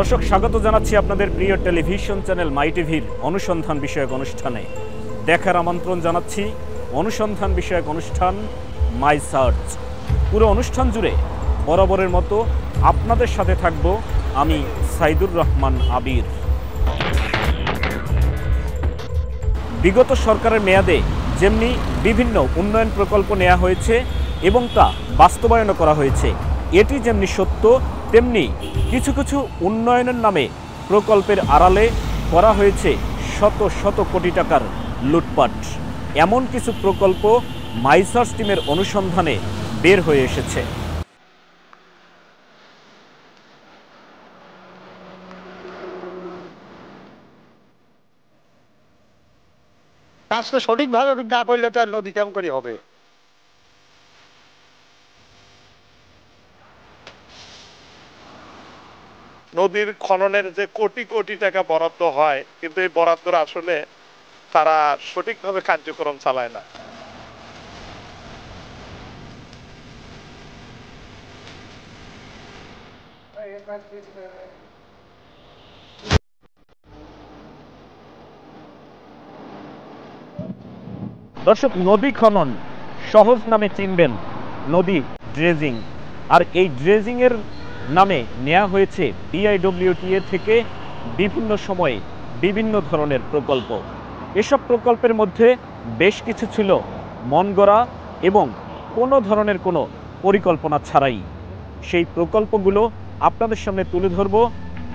দর্শক স্বাগত জানাচ্ছি আপনাদের প্রিয় টেলিভিশন চ্যানেল মাই টিভির অনুসন্ধান বিষয়ক অনুষ্ঠানে। দেখার আমন্ত্রণ জানাচ্ছি অনুসন্ধান বিষয়ক অনুষ্ঠান মাই সার্চ। পুরো অনুষ্ঠান জুড়ে বরাবরের মতো আপনাদের সাথে থাকব আমি সাইদুর রহমান আবির। বিগত সরকারের মেয়াদে যেমনি বিভিন্ন উন্নয়ন প্রকল্প নেওয়া হয়েছে এবং তা বাস্তবায়ন করা হয়েছে, এটি যেমনি সত্য তেমনি কিছু কিছু উন্নয়নের নামে প্রকল্পের আড়ালে করা হয়েছে শত শত কোটি টাকার লুটপাট। এমন কিছু প্রকল্প মাই সার্চ টিমের অনুসন্ধানে বের হয়ে এসেছে। কাজটা সঠিকভাবে না করলে তো আর নদী কেমন করে হবে? নদীর খননের যে কোটি কোটি টাকা বরাদ্দ হয়, কিন্তু এই বরাদ্দ আসলে তারা সঠিকভাবে কার্যক্রম চালায় না। দর্শক, নদী খনন সহজ নামে চিনবেন নদী ড্রেজিং, আর এই ড্রেজিংয়ের নামে নেওয়া হয়েছে বিআইডব্লিউটিএ থেকে বিভিন্ন সময়ে বিভিন্ন ধরনের প্রকল্প। এসব প্রকল্পের মধ্যে বেশ কিছু ছিল মন গড়া এবং কোনো ধরনের কোনো পরিকল্পনা ছাড়াই। সেই প্রকল্পগুলো আপনাদের সামনে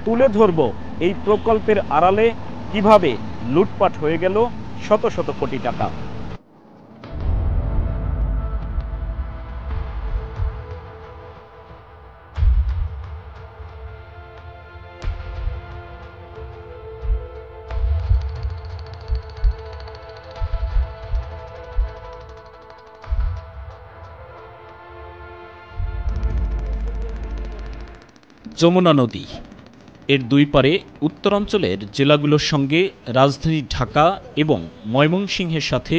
তুলে ধরব এই প্রকল্পের আড়ালে কিভাবে লুটপাট হয়ে গেল শত শত কোটি টাকা। যমুনা নদী, এর দুই পারে উত্তরাঞ্চলের জেলাগুলোর সঙ্গে রাজধানী ঢাকা এবং ময়মনসিংহের সাথে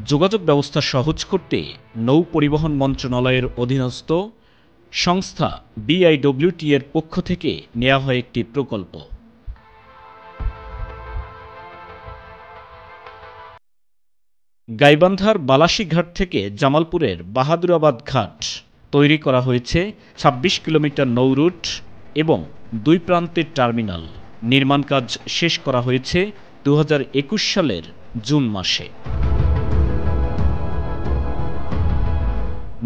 যোগাযোগ ব্যবস্থা সহজ করতে নৌ পরিবহন মন্ত্রণালয়ের অধীনস্থ সংস্থা বিআইডব্লিউটিএর পক্ষ থেকে নেওয়া হয় একটি প্রকল্প। গাইবান্ধার বালাসী ঘাট থেকে জামালপুরের বাহাদুরাবাদ ঘাট তৈরি করা হয়েছে ২৬ কিলোমিটার নৌ রুট এবং দুই প্রান্তের টার্মিনাল। নির্মাণ কাজ শেষ করা হয়েছে ২০২১ সালের জুন মাসে।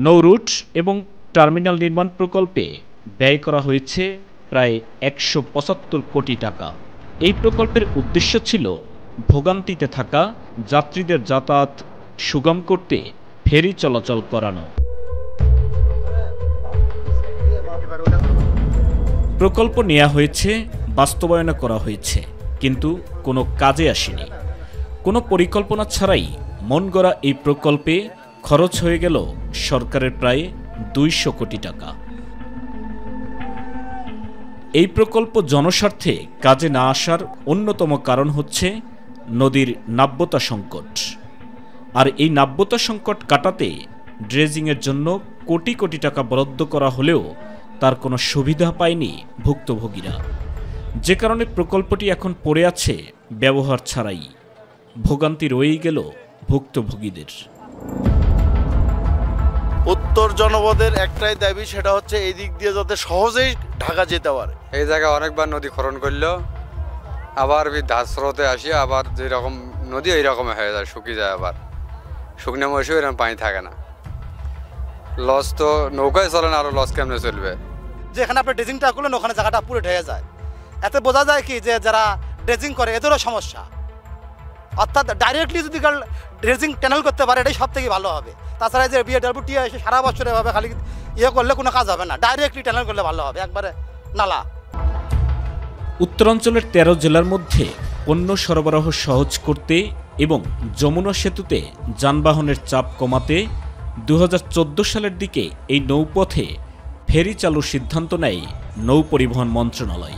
নৌ রুট এবং টার্মিনাল নির্মাণ প্রকল্পে ব্যয় করা হয়েছে প্রায় ১৭৫ কোটি টাকা। এই প্রকল্পের উদ্দেশ্য ছিল ভোগান্তিতে থাকা যাত্রীদের যাতায়াত সুগম করতে ফেরি চলাচল করানো। প্রকল্প নেওয়া হয়েছে, বাস্তবায়ন করা হয়েছে, কিন্তু কোনো কাজে আসেনি। কোনো পরিকল্পনা ছাড়াই মন গড়া এই প্রকল্পে খরচ হয়ে গেল সরকারের প্রায় ২০০ কোটি টাকা। এই প্রকল্প জনস্বার্থে কাজে না আসার অন্যতম কারণ হচ্ছে নদীর নাব্যতা সংকট। আর এই নাব্যতা সংকট কাটাতে ড্রেজিংয়ের জন্য কোটি কোটি টাকা বরাদ্দ করা হলেও তার কোনো সুবিধা পায়নি ভুক্তভোগীরা, যে কারণে প্রকল্পটি এখন পড়ে আছে ব্যবহার ছাড়াই। ভোগান্তি রয়েই গেল ভুক্তভোগীদের। উত্তর জনপদের একটাই দাবি, সেটা হচ্ছে এই দিক দিয়ে যাতে সহজেই ঢাকা যেতে পারে। এই জায়গায় অনেকবার নদী খনন করলো, আবার ধাস স্রোতে আসি, আবার যেরকম নদী ওই রকম হয়ে যায়, শুকিয়ে যায়। আবার শুকনো মৌসুমে এরকম পানি থাকে না। লস তো নৌকায় চলে না, আরো লস কেমনে চলবে? যেখানে আপনি ড্রেজিংটা করলেন ওখানে জায়গাটা পুরো ঢেকে যায়। এতে বোঝা যায় কি যে যারা ড্রেজিং করে এদেরও সমস্যা। অর্থাৎ ডাইরেক্টলি যদি ড্রেজিং ট্যানেল করতে পারে এটাই সব থেকে ভালো হবে। তাছাড়া যে বিআইডব্লিউটিএ এসে সারা বছর এভাবে খালি করলে কোনো কাজ হবে না। ডাইরেক্টলি ট্যানেল করলে ভালো হবে, একবারে নালা। উত্তরাঞ্চলের ১৩ জেলার মধ্যে পণ্য সরবরাহ সহজ করতে এবং যমুনা সেতুতে যানবাহনের চাপ কমাতে ২০১৪ সালের দিকে এই নৌপথে ফেরি চালুর সিদ্ধান্ত নেয় নৌ পরিবহন মন্ত্রণালয়।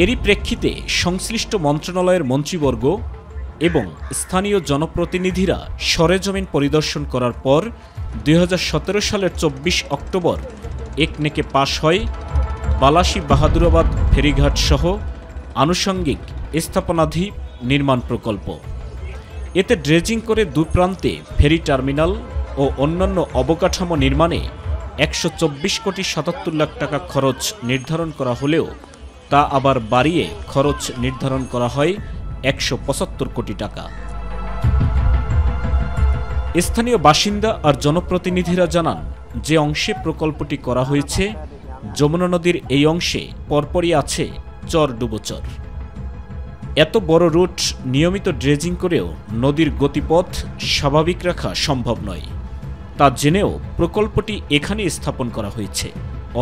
এরই প্রেক্ষিতে সংশ্লিষ্ট মন্ত্রণালয়ের মন্ত্রীবর্গ এবং স্থানীয় জনপ্রতিনিধিরা সরেজমিন পরিদর্শন করার পর ২০১৭ সালের ২৪ অক্টোবর একনেকে পাশ হয় বালাসী বাহাদুরাবাদ ফেরিঘাট সহ আনুষঙ্গিক স্থাপনাধি নির্মাণ প্রকল্প। এতে ড্রেজিং করে দুপ্রান্তে ফেরি টার্মিনাল ও অন্যান্য অবকাঠামো নির্মাণে 124 কোটি 77 লাখ টাকা খরচ নির্ধারণ করা হলেও তা আবার বাড়িয়ে খরচ নির্ধারণ করা হয় 175 কোটি টাকা। স্থানীয় বাসিন্দা আর জনপ্রতিনিধিরা জানান, যে অংশে প্রকল্পটি করা হয়েছে যমুনা নদীর এই অংশে পরপরই আছে চর ডুবোচর। এত বড় রুট নিয়মিত ড্রেজিং করেও নদীর গতিপথ স্বাভাবিক রাখা সম্ভব নয়। তা জেনেও প্রকল্পটি এখানে স্থাপন করা হয়েছে,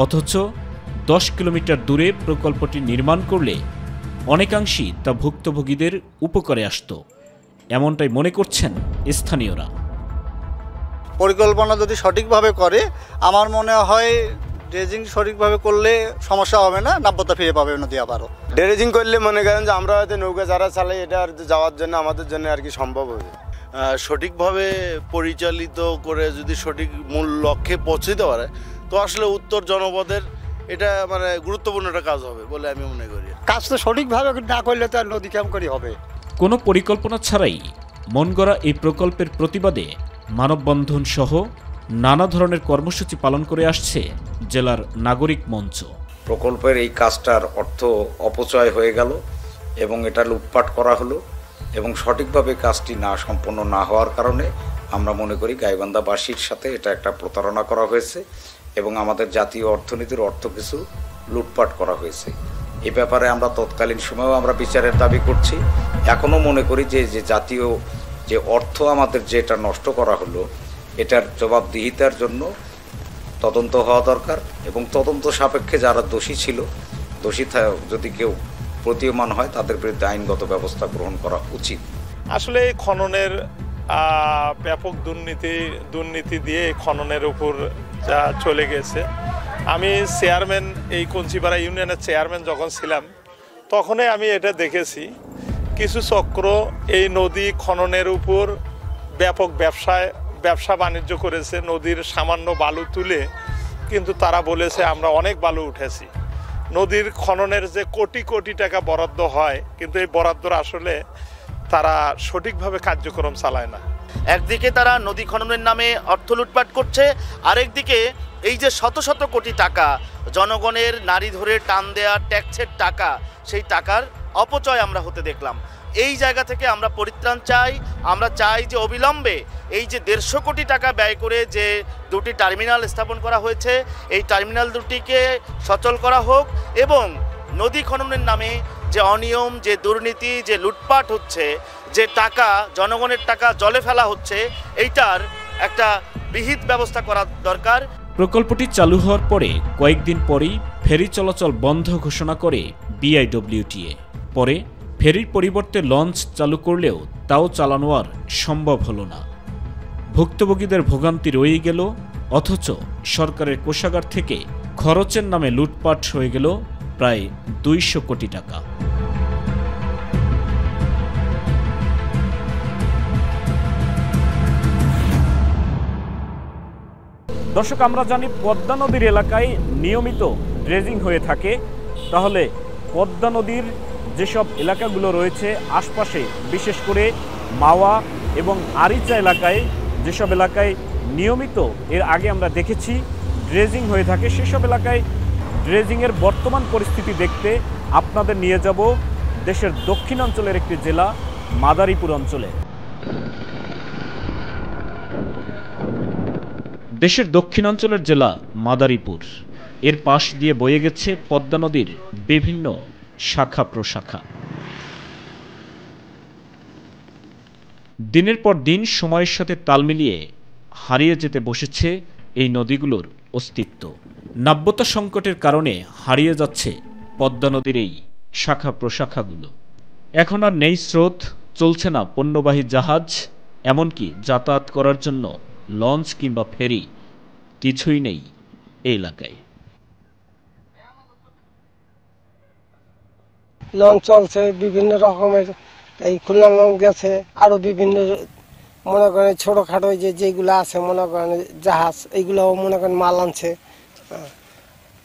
অথচ 10 কিলোমিটার দূরে প্রকল্পটি নির্মাণ করলে অনেকাংশেই তা ভুক্তভোগীদের উপকারে আসত, এমনটাই মনে করছেন স্থানীয়রা। পরিকল্পনা যদি সঠিকভাবে করে আমার মনে হয় ড্রেজিং সঠিকভাবে করলে সমস্যা হবে না, নাব্যতা ফিরে পাবে নদী আবারও। ড্রেজিং করলে মনে করেন যে আমরা হয়তো নৌকা যারা চালাই এটা আর যাওয়ার জন্য আমাদের জন্য আর কি সম্ভব হবে। সঠিকভাবে পরিচালিত করে যদি সঠিক মূল লক্ষ্যে পৌঁছতে পারে তো আসলে উত্তর জনপদের এটা মানে গুরুত্বপূর্ণ একটা কাজ হবে বলে আমি মনে করি। কাজ তো সঠিকভাবে না করলে তো আর নদী কেমন করে হবে। কোনো পরিকল্পনা ছাড়াই মন গড়া এই প্রকল্পের প্রতিবাদে মানববন্ধন সহ নানা ধরনের কর্মসূচি পালন করে আসছে জেলার নাগরিক মঞ্চ। প্রকল্পের এই কাজটার অর্থ অপচয় হয়ে গেল এবং এটা লুটপাট করা হলো এবং সঠিকভাবে কাজটি সম্পন্ন না হওয়ার কারণে আমরা মনে করি গাইবান্ধাবাসীর সাথে এটা একটা প্রতারণা করা হয়েছে এবং আমাদের জাতীয় অর্থনীতির অর্থ কিছু লুটপাট করা হয়েছে। এ ব্যাপারে আমরা তৎকালীন সময়েও আমরা বিচারের দাবি করছি। এখনও মনে করি যে জাতীয় যে অর্থ আমাদের যেটা নষ্ট করা হলো এটার জবাবদিহিতার জন্য তদন্ত হওয়া দরকার এবং তদন্ত সাপেক্ষে যারা দোষী ছিল, দোষী যদি কেউ প্রতীয়মান হয় তাদের বিরুদ্ধে আইনগত ব্যবস্থা গ্রহণ করা উচিত। আসলে এই খননের ব্যাপক দুর্নীতি দিয়ে খননের উপর যা চলে গেছে। আমি চেয়ারম্যান, এই কঞ্চিপাড়া ইউনিয়নের চেয়ারম্যান যখন ছিলাম তখনই আমি এটা দেখেছি। কিছু চক্র এই নদী খননের উপর ব্যাপক ব্যবসা বাণিজ্য করেছে। নদীর সামান্য বালু তুলে কিন্তু তারা বলেছে আমরা অনেক বালু উঠেছি। নদীর খননের যে কোটি কোটি টাকা বরাদ্দ হয় কিন্তু এই বরাদ্দর আসলে তারা সঠিকভাবে কার্যক্রম চালায় না। একদিকে তারা নদী খননের নামে অর্থ লুটপাট করছে, আরেকদিকে এই যে শত শত কোটি টাকা জনগণের নারী ধরে টান দেওয়া ট্যাক্সের টাকা, সেই টাকার অপচয় আমরা হতে দেখলাম। এই জায়গা থেকে আমরা পরিত্রাণ চাই। আমরা চাই যে অবিলম্বে এই যে 150 কোটি টাকা ব্যয় করে যে দুটি টার্মিনাল স্থাপন করা হয়েছে এই টার্মিনাল দুটিকে সচল করা হোক এবং নদী খননের নামে যে অনিয়ম, যে দুর্নীতি, যে লুটপাট হচ্ছে, যে টাকা জনগণের টাকা জলে ফেলা হচ্ছে, এইটার একটা বিহিত ব্যবস্থা করা দরকার। প্রকল্পটি চালু হওয়ার পরে কয়েকদিন পরেই ফেরি চলাচল বন্ধ ঘোষণা করে বিআইডব্লিউটিএ। পরে ফেরির পরিবর্তে লঞ্চ চালু করলেও তাও চালানো আর সম্ভব হলো না। ভুক্তভোগীদের ভোগান্তি রয়েই গেল, অথচ সরকারের কোষাগার থেকে খরচের নামে লুটপাট হয়ে গেল প্রায় 200 কোটি টাকা। দর্শক, আমরা জানি পদ্মা নদীর এলাকায় নিয়মিত ড্রেজিং হয়ে থাকে। তাহলে পদ্মা নদীর যেসব এলাকাগুলো রয়েছে আশপাশে, বিশেষ করে মাওয়া এবং আরিচা এলাকায়, যেসব এলাকায় নিয়মিত এর আগে আমরা দেখেছি ড্রেজিং হয়ে থাকে, সেসব এলাকায় ড্রেজিংয়ের বর্তমান পরিস্থিতি দেখতে আপনাদের নিয়ে যাব দেশের দক্ষিণাঞ্চলের একটি জেলা মাদারীপুর অঞ্চলে। দেশের দক্ষিণাঞ্চলের জেলা মাদারীপুর, এর পাশ দিয়ে বয়ে গেছে পদ্মা নদীর বিভিন্ন শাখা প্রশাখা। দিনের পর দিন সময়ের সাথে তাল মিলিয়ে হারিয়ে যেতে বসেছে এই নদীগুলোর অস্তিত্ব। নাব্যতা সংকটের কারণে হারিয়ে যাচ্ছে পদ্মা নদীর এই শাখা প্রশাখাগুলো। এখন আর নেই স্রোত, চলছে না পণ্যবাহী জাহাজ, এমনকি যাতায়াত করার জন্য লঞ্চ কিংবা ফেরি কিছুই নেই এই এলাকায়। লঞ্চ চলছে বিভিন্ন রকমের, এই খুলনা লঞ্চ গেছে, আরো বিভিন্ন মনে করেন ছোটখাটো যেগুলো আছে মনে করেন জাহাজ, এইগুলো মনে করেন মাল আনছে।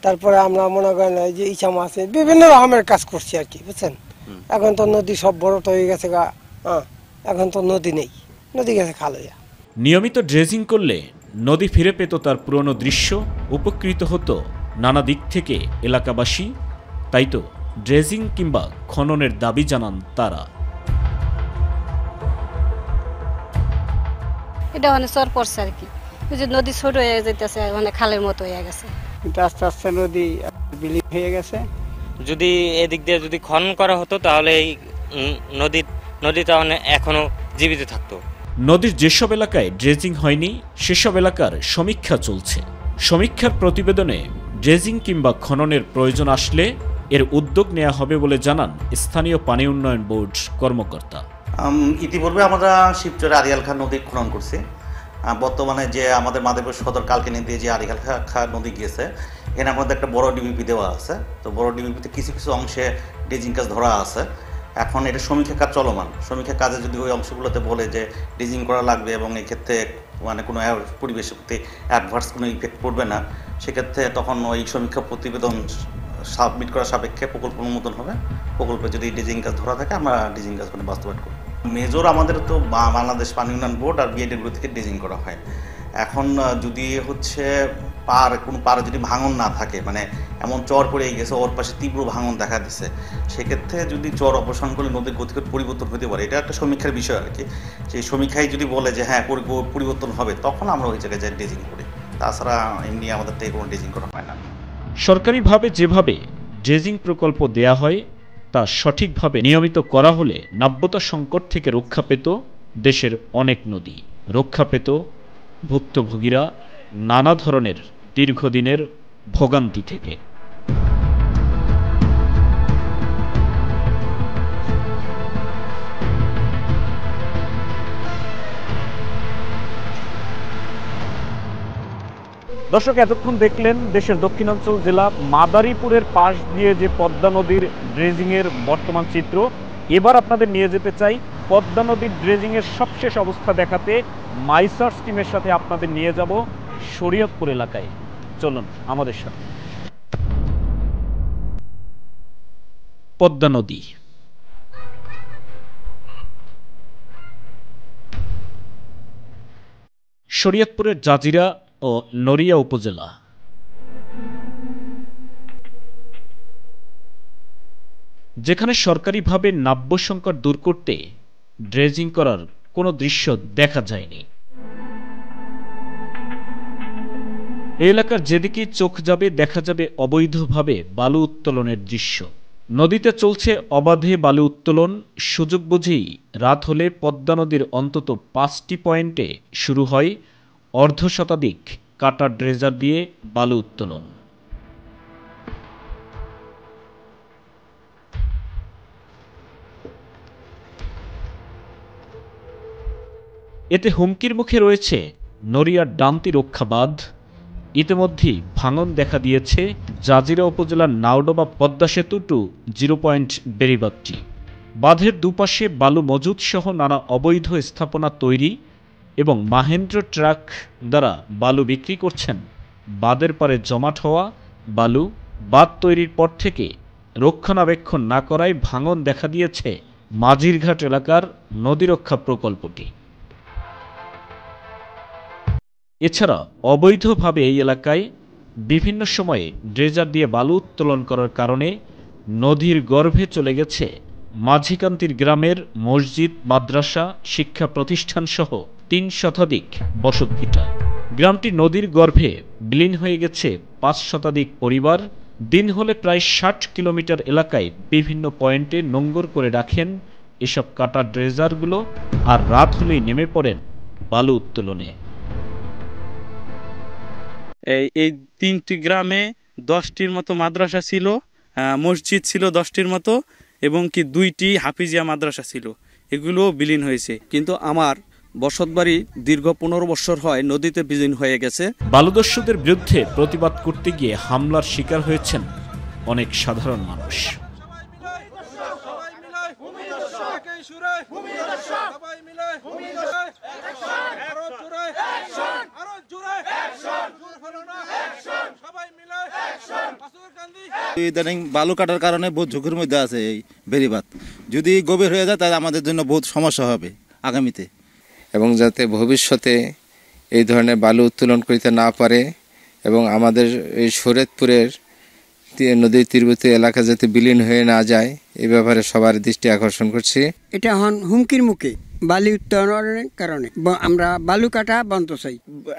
তারপরে আমরা মনে করেন এই যে ইচা মাছে বিভিন্ন রকমের কাজ করছি আর কি, বুঝছেন। এখন তো নদী সব বড় তো হয়ে গেছে গা, এখন তো নদী নেই, নদী গেছে খাল হইয়া। নিয়মিত ড্রেজিং করলে নদী ফিরে পেত তার পুরনো দৃশ্য, উপকৃত হতো নানা দিক থেকে এলাকাবাসী। তাই তো ড্রেজিং কিংবা খননের দাবি জানান তারা। এটা অনেক চর পড়ছে আর কি, যে নদী ছোট হয়ে যেতেছে, মানে খালের মতো হয়ে গেছে, কিন্তু আস্তে আস্তে নদী বিলীন হয়ে গেছে। যদি এদিক দিয়ে যদি খনন করা হতো তাহলে এই নদীটা এখনো জীবিত থাকতো। নদীর যেসব এলাকায় ড্রেজিং হয়নি সেসব এলাকার সমীক্ষা চলছে। সমীক্ষার প্রতিবেদনে ড্রেজিং কিংবা খননের প্রয়োজন আসলে এর উদ্যোগ নেওয়া হবে বলে জানান স্থানীয় পানি উন্নয়ন বোর্ড কর্মকর্তা। ইতিপূর্বে আমরা শিবচরে আরিয়াল খাঁ নদী খনন করছি। বর্তমানে যে আমাদের মাদারীপুর সদর কালকিনি দিয়ে যে আরিয়াল খাঁ নদী গিয়েছে, এখানে আমাদের একটা বড় ডিবিপি দেওয়া আছে। তো বড় ডিবিপিতে কিছু কিছু অংশে ড্রেজিং কাজ ধরা আছে। এখন এটা সমীক্ষা কাজ চলমান। সমীক্ষা কাজে যদি ওই অংশগুলোতে বলে যে ড্রেজিং করা লাগবে এবং এক্ষেত্রে মানে কোনো পরিবেশের প্রতি অ্যাডভার্স কোনো ইফেক্ট পড়বে না, সেক্ষেত্রে তখন ওই সমীক্ষা প্রতিবেদন সাবমিট করা সাপেক্ষে প্রকল্প অনুমোদন হবে। প্রকল্পে যদি ড্রেজিং কাজ ধরা থাকে আমরা ড্রেজিং কাজ করে বাস্তবায়ন করব। মেজর আমাদের তো বাংলাদেশ পানি উন্নয়ন বোর্ড আর বিএডব্লিউ থেকে ড্রেজিং করা হয়। এখন যদি হচ্ছে কোনো পাড়ে যদি ভাঙন না থাকে, মানে এমন চর পড়ে গেছে ওর পাশে তীব্র ভাঙন দেখা দিচ্ছে, সেক্ষেত্রে যদি চর অপসারণ করলে নদীর গতির পরিবর্তন হতে পারে। এটা একটা সমীক্ষার বিষয় আর কি। সেই সমীক্ষায় যদি বলে যে হ্যাঁ পরিবর্তন হবে, তখন আমরা ওই জায়গায় যাই ড্রেজিং করি। তাছাড়া এমনি আমাদের থেকে কোনো ড্রেজিং করা হয় না। সরকারিভাবে যেভাবে ড্রেজিং প্রকল্প দেয়া হয় তা সঠিকভাবে নিয়মিত করা হলে নাব্যতা সংকট থেকে রক্ষা পেত দেশের অনেক নদী, রক্ষা পেত ভুক্তভোগীরা নানা ধরনের দীর্ঘদিনের ভোগান্তি থেকে। দর্শক, এতক্ষণ দেখলেন দেশের দক্ষিণাঞ্চল জেলা মাদারীপুরের পাশ দিয়ে যে পদ্মা নদীর ড্রেজিংয়ের বর্তমান চিত্র। এবার আপনাদের নিয়ে যেতে চাই পদ্মা নদীর ড্রেজিংয়ের সবশেষ অবস্থা দেখাতে মাইসার্স টিমের সাথে আপনাদের নিয়ে যাব শরীয়তপুর এলাকায়। চলুন আমাদের সাথে। পদ্মা নদী শরীয়তপুরের জাজিরা ও নড়িয়া উপজেলা। যেখানে সরকারিভাবে নাব্য সংকট দূর করতে ড্রেজিং করার কোনো দৃশ্য দেখা যায়নি। এই এলাকার যেদিকে চোখ যাবে দেখা যাবে অবৈধভাবে বালু উত্তোলনের দৃশ্য। নদীতে চলছে অবাধে বালু উত্তোলন। সুযোগ বুঝেই রাত হলে পদ্মা নদীর অন্তত 5টি পয়েন্টে শুরু হয় অর্ধশতাধিক কাটা ড্রেজার দিয়ে বালু উত্তোলন। এতে হুমকির মুখে রয়েছে নড়িয়ার ডান্তি রক্ষা বাঁধ। ইতিমধ্যেই ভাঙন দেখা দিয়েছে জাজিরা উপজেলার নাওডোবা পদ্মা সেতু টু 0 পয়েন্ট বেড়িবাঁধটি। বাঁধের দুপাশে বালু মজুদ সহ নানা অবৈধ স্থাপনা তৈরি এবং মাহেন্দ্র ট্রাক দ্বারা বালু বিক্রি করছেন বাঁধের পারে জমাট হওয়া বালু। বাঁধ তৈরির পর থেকে রক্ষণাবেক্ষণ না করায় ভাঙন দেখা দিয়েছে মাঝিরঘাট এলাকার নদীরক্ষা প্রকল্পটি। এছাড়া অবৈধভাবে এই এলাকায় বিভিন্ন সময়ে ড্রেজার দিয়ে বালু উত্তোলন করার কারণে নদীর গর্ভে চলে গেছে মাঝিকান্তির গ্রামের মসজিদ, মাদ্রাসা, শিক্ষা প্রতিষ্ঠান সহ 3 শতাধিক বসতভিটা। গ্রামটি নদীর গর্ভে বিলীন হয়ে গেছে 5 শতাধিক পরিবার। দিন হলে প্রায় 60 কিলোমিটার এলাকায় বিভিন্ন পয়েন্টে নোঙ্গর করে রাখেন এসব কাটা ড্রেজারগুলো, আর রাত হলেই নেমে পড়েন বালু উত্তোলনে। এই 3টি গ্রামে 10টির মতো মাদ্রাসা ছিল, মসজিদ ছিল 10টির মতো, এবং কি 2টি হাফিজিয়া মাদ্রাসা ছিল। এগুলো বিলীন হয়েছে। কিন্তু আমার বসতবাড়ি দীর্ঘ 15 বছর হয় নদীতে বিলীন হয়ে গেছে। বালুদস্যুদের বিরুদ্ধে প্রতিবাদ করতে গিয়ে হামলার শিকার হয়েছেন অনেক সাধারণ মানুষ। ইদানিং বালু কাটার কারণে বহুত ঝুঁকির মধ্যে আছে এই বেড়িবাঁধ। যদি গভীর হয়ে যায় তাহলে আমাদের জন্য বহুত সমস্যা হবে আগামীতে, এবং যাতে ভবিষ্যতে এই ধরনের বালু উত্তোলন করতে না পারে এবং আমাদের এই শরীয়তপুরের নদীর তীরবর্তী এলাকা যাতে বিলীন হয়ে না যায় এই ব্যাপারে সবার দৃষ্টি আকর্ষণ করছি। এটা হন হুমকির মুখে বালি উত্তোলনের কারণে আমরা বালু কাটা বন্ধ চাই,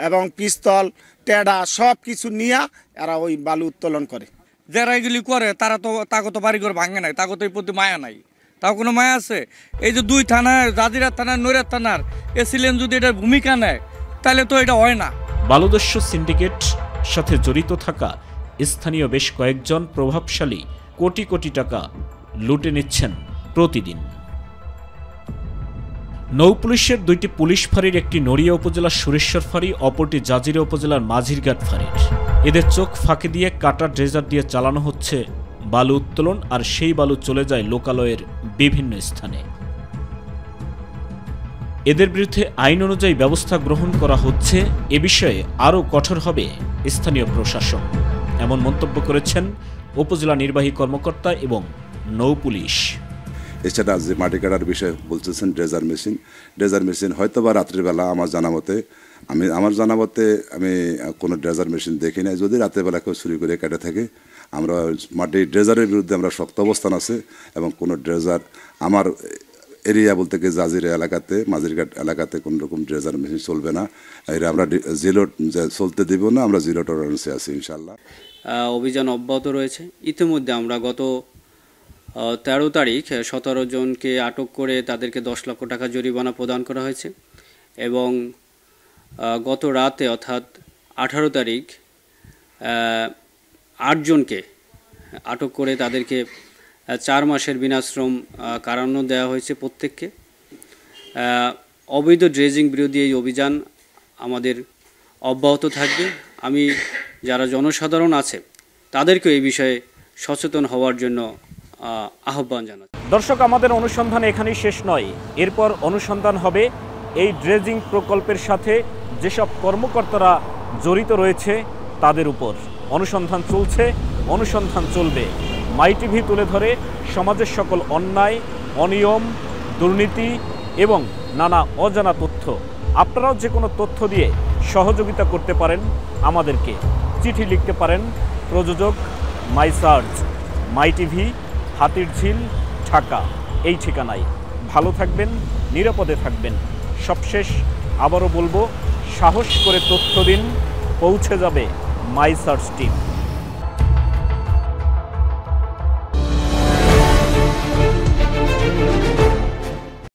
এবং পিস্তল টেডা সব কিছু নিয়ে এরা ওই বালু উত্তোলন করে। যারা এগুলি করে তারা তো তাকে তো বাড়িঘর ভাঙে নাই, তাকে তো এই প্রতি মায়া নাই। তাও কোনো মায়া আছে? এই যে দুই থানায়, জাজিরা থানার, নৈরাত থানার এসিলেন যদি এটার ভূমিকা নেয় তাহলে তো এটা হয় না। বালুদস্যু সিন্ডিকেট সাথে জড়িত থাকা স্থানীয় বেশ কয়েকজন প্রভাবশালী কোটি কোটি টাকা লুটে নিচ্ছেন প্রতিদিন। নৌপুলিশের দুইটি পুলিশ ফাঁড়ির, একটি নড়িয়া উপজেলার সুরেশ্বর ফাঁড়ি, অপরটি জাজিরা উপজেলার মাঝিরঘাট ফাঁড়ির। এদের চোখ ফাঁকি দিয়ে কাটা ড্রেজার দিয়ে চালানো হচ্ছে বালু উত্তোলন, আর সেই বালু চলে যায় লোকালয়ের বিভিন্ন স্থানে। এদের বিরুদ্ধে আইন অনুযায়ী ব্যবস্থা গ্রহণ করা হচ্ছে, এ বিষয়ে আরও কঠোর হবে স্থানীয় প্রশাসন, এমন মন্তব্য করেছেন উপজেলা নির্বাহী কর্মকর্তা এবং নৌপুলিশ। এছাড়া যে মাটি কাটার বিষয়ে বলতেছেন ড্রেজার মেশিন হয়তো বা রাত্রিবেলা আমার জানা মতে আমি কোনো ড্রেজার মেশিন দেখি নাই। যদি রাত্রিবেলা কেউ চুরি করে কেটে থাকে, আমরা মাটি ড্রেজারের বিরুদ্ধে আমরা শক্ত অবস্থান আছে, এবং কোনো ড্রেজার আমার এরিয়া বলতে কি জাজিরা এলাকাতে, মাঝিরঘাট এলাকাতে কোনো রকম ড্রেজার মেশিন চলবে না। এর আমরা জিরো চলতে দিব না, আমরা জিরো টলারেন্সে আছি ইনশাল্লাহ। অভিযান অব্যাহত রয়েছে। ইতিমধ্যে আমরা গত 13 তারিখ 17 জনকে আটক করে তাদেরকে 10 লক্ষ টাকা জরিমানা প্রদান করা হয়েছে, এবং গত রাতে অর্থাৎ 18 তারিখ 8 জনকে আটক করে তাদেরকে 4 মাসের বিনাশ্রম কারাদণ্ড দেওয়া হয়েছে প্রত্যেককে। অবৈধ ড্রেজিং বিরোধী এই অভিযান আমাদের অব্যাহত থাকবে। আমি যারা জনসাধারণ আছে তাদেরকে এই বিষয়ে সচেতন হওয়ার জন্য আহ্বান জানাচ্ছি। দর্শক, আমাদের অনুসন্ধান এখানেই শেষ নয়। এরপর অনুসন্ধান হবে এই ড্রেজিং প্রকল্পের সাথে যেসব কর্মকর্তারা জড়িত রয়েছে তাদের উপর। অনুসন্ধান চলছে, অনুসন্ধান চলবে। মাই টিভি তুলে ধরে সমাজের সকল অন্যায়, অনিয়ম, দুর্নীতি এবং নানা অজানা তথ্য। আপনারাও যে কোনো তথ্য দিয়ে সহযোগিতা করতে পারেন আমাদেরকে। চিঠি লিখতে পারেন, প্রযোজক মাই সার্চ, মাই টিভি, হাতিরঝিল, ঢাকা, এই ঠিকানায়। ভালো থাকবেন, নিরাপদে থাকবেন। সবশেষ আবারও বলবো, সাহস করে তথ্য দিন, পৌঁছে যাবে মাই সার্চ টিম।